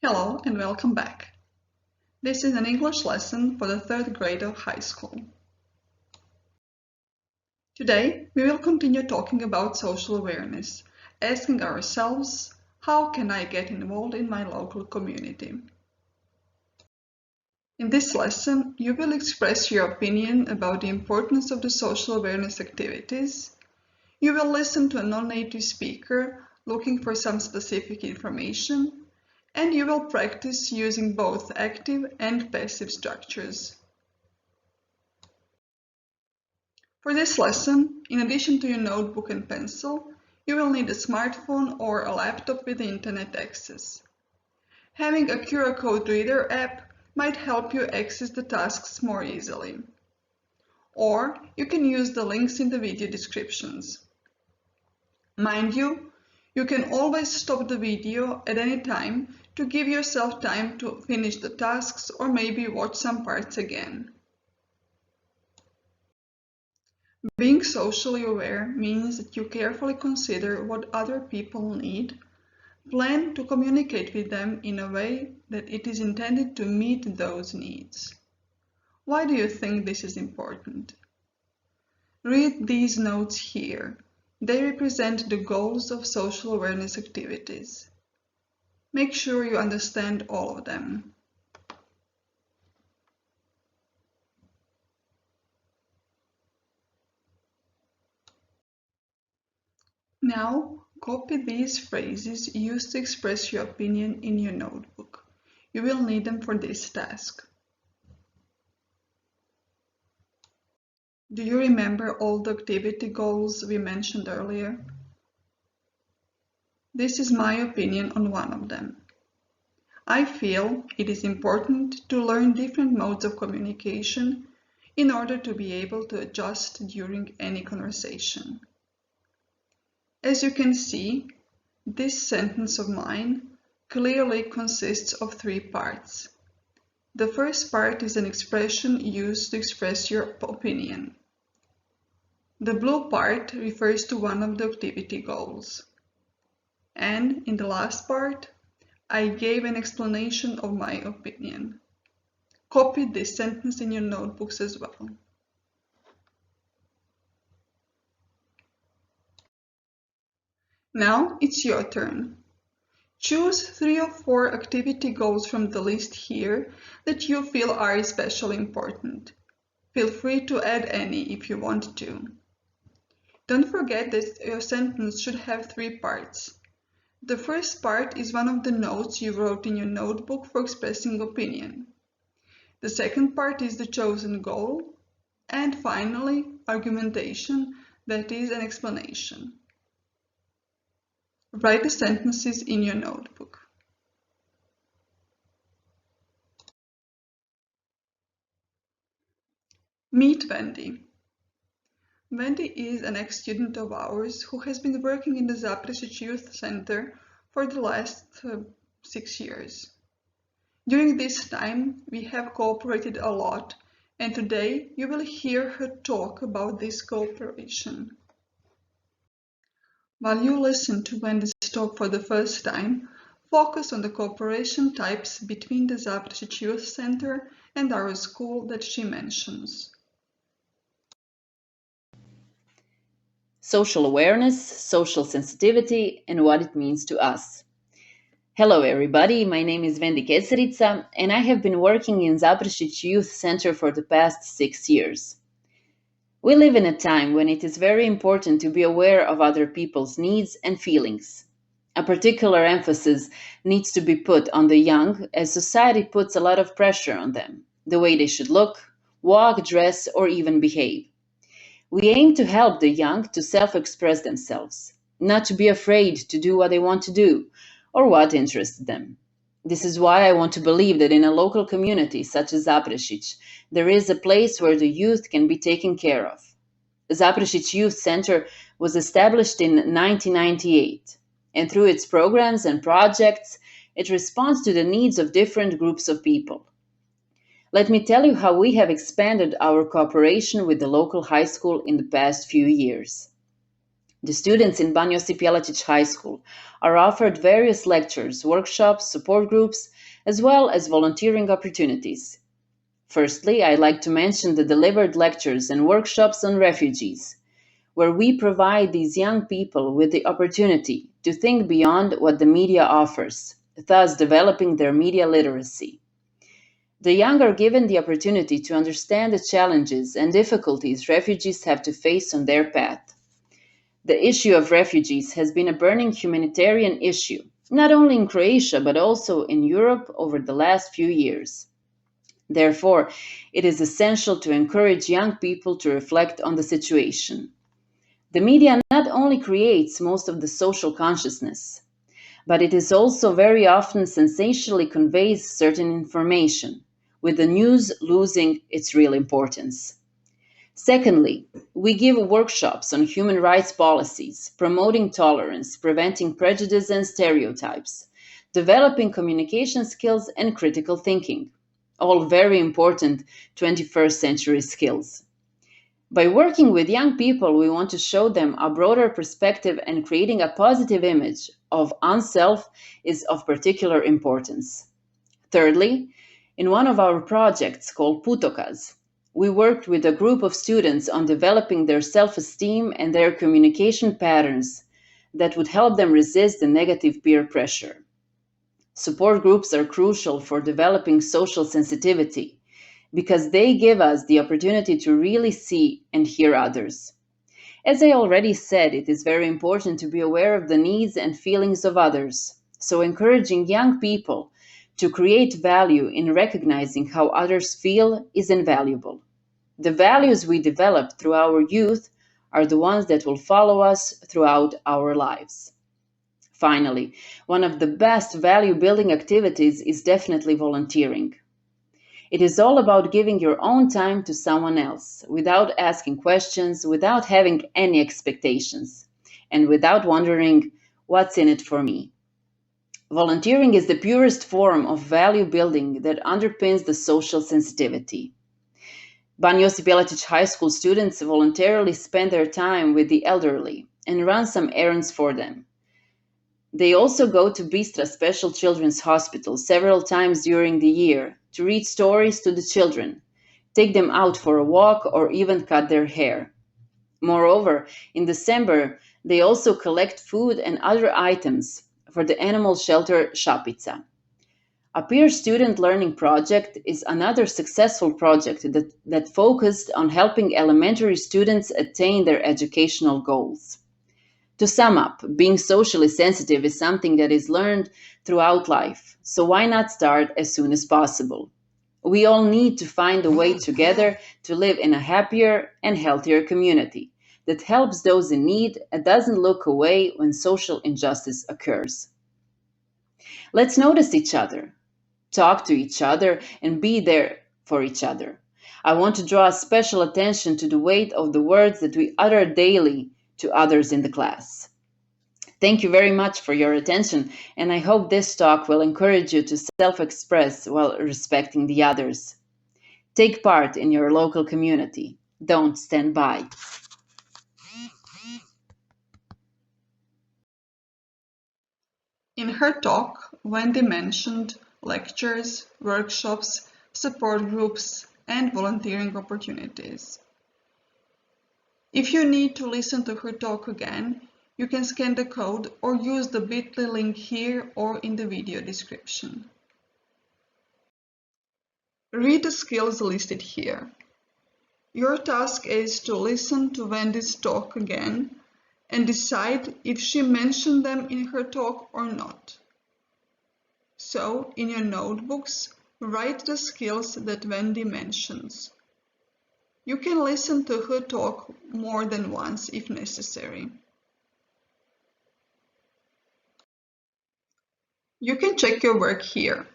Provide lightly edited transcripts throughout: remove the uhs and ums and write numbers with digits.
Hello and welcome back. This is an English lesson for the third grade of high school. Today, we will continue talking about social awareness, asking ourselves, how can I get involved in my local community? In this lesson, you will express your opinion about the importance of the social awareness activities. You will listen to a non-native speaker looking for some specific information, and you will practice using both active and passive structures. For this lesson, in addition to your notebook and pencil, you will need a smartphone or a laptop with internet access. Having a QR code reader app might help you access the tasks more easily. Or you can use the links in the video descriptions. Mind you, you can always stop the video at any time to give yourself time to finish the tasks or maybe watch some parts again. Being socially aware means that you carefully consider what other people need, plan to communicate with them in a way that it is intended to meet those needs. Why do you think this is important? Read these notes here. They represent the goals of social awareness activities. Make sure you understand all of them. Now, copy these phrases used to express your opinion in your notebook. You will need them for this task. Do you remember all the activity goals we mentioned earlier? This is my opinion on one of them. I feel it is important to learn different modes of communication in order to be able to adjust during any conversation. As you can see, this sentence of mine clearly consists of three parts. The first part is an expression used to express your opinion. The blue part refers to one of the activity goals. And in the last part, I gave an explanation of my opinion. Copy this sentence in your notebooks as well. Now it's your turn. Choose 3 or 4 activity goals from the list here that you feel are especially important. Feel free to add any if you want to. Don't forget that your sentence should have 3 parts. The first part is one of the notes you wrote in your notebook for expressing opinion. The second part is the chosen goal. And finally, argumentation, that is an explanation. Write the sentences in your notebook. Meet Wendy. Wendy is an ex-student of ours who has been working in the Šarić Youth Center for the last 6 years. During this time, we have cooperated a lot, and today you will hear her talk about this cooperation. While you listen to Wendy's talk for the first time, focus on the cooperation types between the Šarić Youth Center and our school that she mentions. Social awareness, social sensitivity, and what it means to us. Hello everybody, my name is Vendi Keserica, and I have been working in Šarić Youth Center for the past 6 years. We live in a time when it is very important to be aware of other people's needs and feelings. A particular emphasis needs to be put on the young, as society puts a lot of pressure on them, the way they should look, walk, dress, or even behave. We aim to help the young to self-express themselves, not to be afraid to do what they want to do or what interests them. This is why I want to believe that in a local community such as Šarić, there is a place where the youth can be taken care of. The Šarić Youth Center was established in 1998, and through its programs and projects, it responds to the needs of different groups of people. Let me tell you how we have expanded our cooperation with the local high school in the past few years. The students in Banjo Josip Jelačić High School are offered various lectures, workshops, support groups, as well as volunteering opportunities. Firstly, I'd like to mention the delivered lectures and workshops on refugees, where we provide these young people with the opportunity to think beyond what the media offers, thus developing their media literacy. The young are given the opportunity to understand the challenges and difficulties refugees have to face on their path. The issue of refugees has been a burning humanitarian issue, not only in Croatia but also in Europe over the last few years. Therefore, it is essential to encourage young people to reflect on the situation. The media not only creates most of the social consciousness, but it is also very often sensationally conveys certain information, with the news losing its real importance. Secondly, we give workshops on human rights policies, promoting tolerance, preventing prejudice and stereotypes, developing communication skills and critical thinking, all very important 21st century skills. By working with young people, we want to show them a broader perspective, and creating a positive image of oneself is of particular importance. Thirdly, in one of our projects called Putokaz, we worked with a group of students on developing their self-esteem and their communication patterns that would help them resist the negative peer pressure. Support groups are crucial for developing social sensitivity because they give us the opportunity to really see and hear others. As I already said, it is very important to be aware of the needs and feelings of others, so encouraging young people to create value in recognizing how others feel is invaluable. The values we develop through our youth are the ones that will follow us throughout our lives. Finally, one of the best value-building activities is definitely volunteering. It is all about giving your own time to someone else, without asking questions, without having any expectations, and without wondering, what's in it for me? Volunteering is the purest form of value building that underpins the social sensitivity. Ban Josip Jelačić High School students voluntarily spend their time with the elderly and run some errands for them. They also go to Bistra Special Children's Hospital several times during the year to read stories to the children, take them out for a walk, or even cut their hair. Moreover, in December, they also collect food and other items for the animal shelter Šapica. A peer student learning project is another successful project that focused on helping elementary students attain their educational goals. To sum up, being socially sensitive is something that is learned throughout life, so why not start as soon as possible? We all need to find a way together to live in a happier and healthier community that helps those in need and doesn't look away when social injustice occurs. Let's notice each other, talk to each other, and be there for each other. I want to draw special attention to the weight of the words that we utter daily to others in the class. Thank you very much for your attention, and I hope this talk will encourage you to self-express while respecting the others. Take part in your local community. Don't stand by. In her talk, Wendy mentioned lectures, workshops, support groups, and volunteering opportunities. If you need to listen to her talk again, you can scan the code or use the bit.ly link here or in the video description. Read the skills listed here. Your task is to listen to Wendy's talk again and decide if she mentioned them in her talk or not. So, in your notebooks, write the skills that Wendy mentions. You can listen to her talk more than once if necessary. You can check your work here.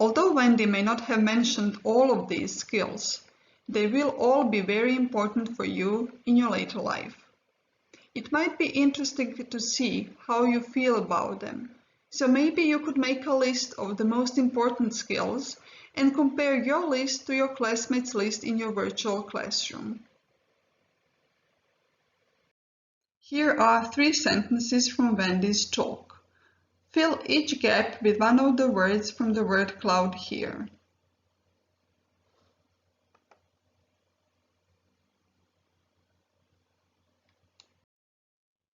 Although Wendy may not have mentioned all of these skills, they will all be very important for you in your later life. It might be interesting to see how you feel about them, so maybe you could make a list of the most important skills and compare your list to your classmates' list in your virtual classroom. Here are 3 sentences from Wendy's talk. Fill each gap with one of the words from the word cloud here.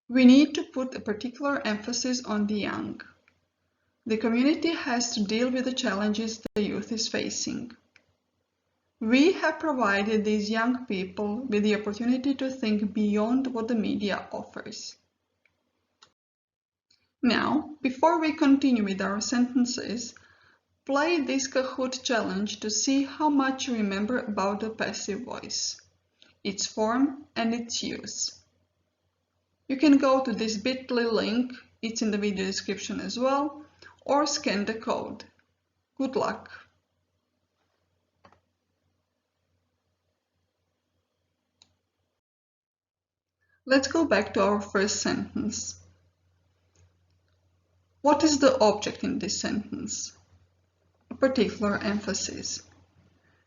We need to put a particular emphasis on the young. The community has to deal with the challenges the youth is facing. We have provided these young people with the opportunity to think beyond what the media offers. Now, before we continue with our sentences, play this Kahoot challenge to see how much you remember about the passive voice, its form and its use. You can go to this bit.ly link, it's in the video description as well, or scan the code. Good luck! Let's go back to our first sentence. What is the object in this sentence? A particular emphasis.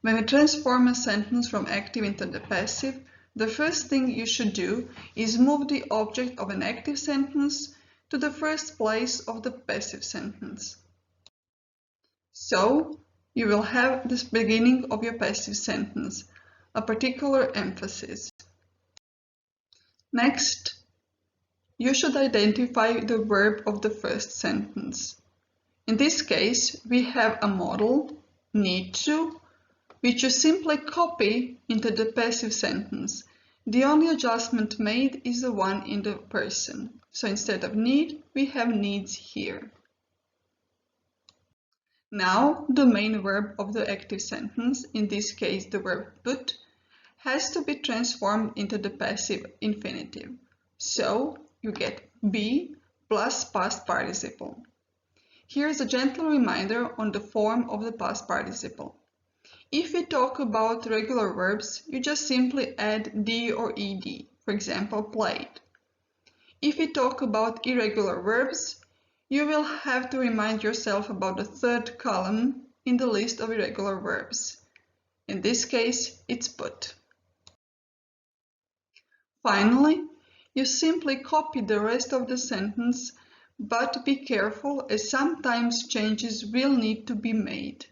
When we transform a sentence from active into the passive, the first thing you should do is move the object of an active sentence to the first place of the passive sentence. So, you will have this beginning of your passive sentence, a particular emphasis. Next, you should identify the verb of the first sentence. In this case, we have a modal, need to, which you simply copy into the passive sentence. The only adjustment made is the one in the person. So instead of need, we have needs here. Now, the main verb of the active sentence, in this case the verb put, has to be transformed into the passive infinitive. So, you get be plus past participle. Here is a gentle reminder on the form of the past participle. If we talk about regular verbs, you just simply add d or ed, for example, played. If we talk about irregular verbs, you will have to remind yourself about the third column in the list of irregular verbs. In this case, it's put. Finally, you simply copy the rest of the sentence, but be careful as sometimes changes will need to be made.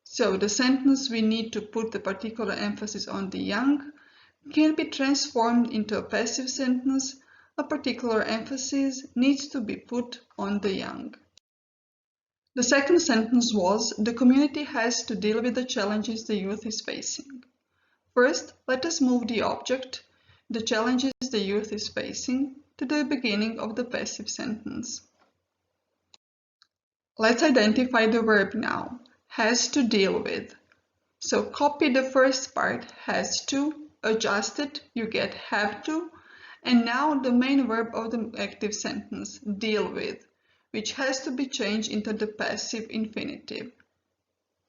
So the sentence we need to put the particular emphasis on the young can be transformed into a passive sentence. A particular emphasis needs to be put on the young. The second sentence was, the community has to deal with the challenges the youth is facing. First, let us move the object, the challenges the youth is facing, to the beginning of the passive sentence. Let's identify the verb now, has to deal with. So copy the first part, has to, adjust it, you get have to, and now the main verb of the active sentence, deal with, which has to be changed into the passive infinitive,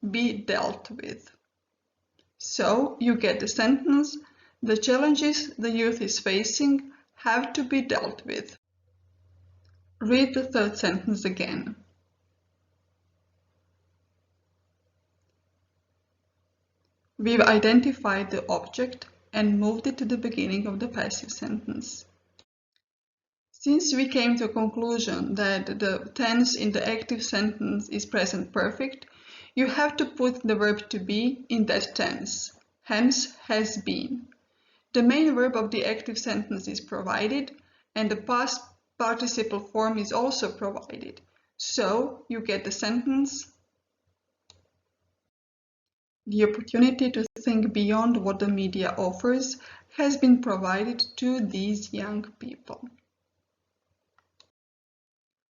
be dealt with. So you get the sentence, the challenges the youth is facing have to be dealt with. Read the third sentence again. We've identified the object and moved it to the beginning of the passive sentence. Since we came to a conclusion that the tense in the active sentence is present perfect, you have to put the verb to be in that tense, hence has been. The main verb of the active sentence is provided and the past participle form is also provided. So you get the sentence, the opportunity to think beyond what the media offers has been provided to these young people.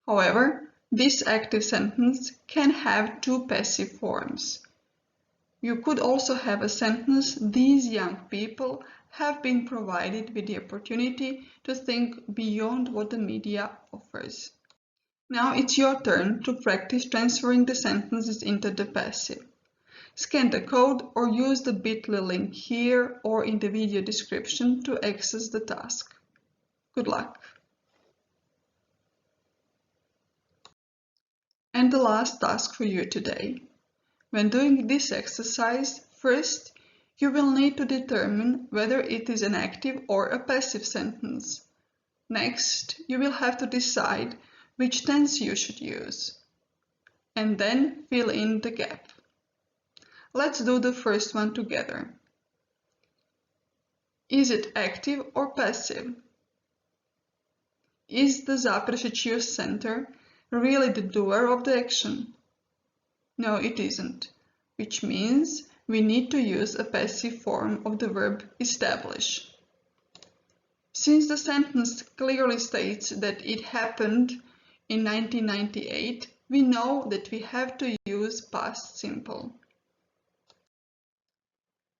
However, this active sentence can have two passive forms. You could also have a sentence, these young people have been provided with the opportunity to think beyond what the media offers. Now it's your turn to practice transferring the sentences into the passive. Scan the code or use the bit.ly link here or in the video description to access the task. Good luck! And the last task for you today. When doing this exercise, first you will need to determine whether it is an active or a passive sentence. Next, you will have to decide which tense you should use, and then fill in the gap. Let's do the first one together. Is it active or passive? Is the Zaprešić Youth Center really the doer of the action? No, it isn't, which means we need to use a passive form of the verb establish. Since the sentence clearly states that it happened in 1998, we know that we have to use past simple.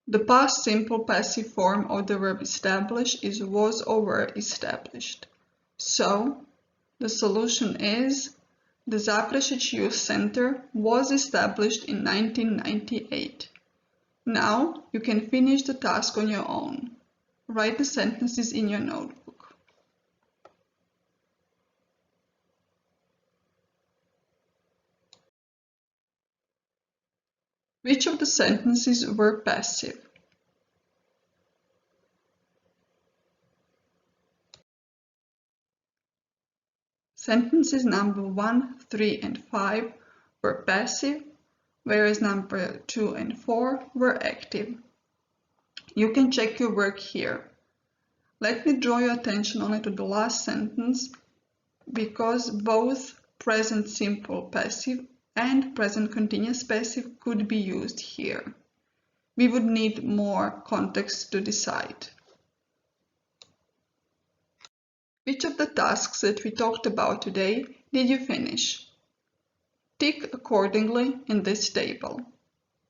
The past simple passive form of the verb establish is was or were established. So, the solution is the Zaprešić Youth Center was established in 1998. Now you can finish the task on your own. Write the sentences in your notebook. Which of the sentences were passive? Sentences number 1, 3 and 5 were passive, whereas number 2 and 4 were active. You can check your work here. Let me draw your attention only to the last sentence, because both present simple passive and present continuous passive could be used here. We would need more context to decide. Which of the tasks that we talked about today did you finish? Tick accordingly in this table.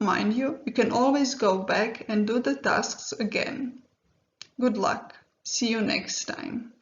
Mind you can always go back and do the tasks again. Good luck. See you next time.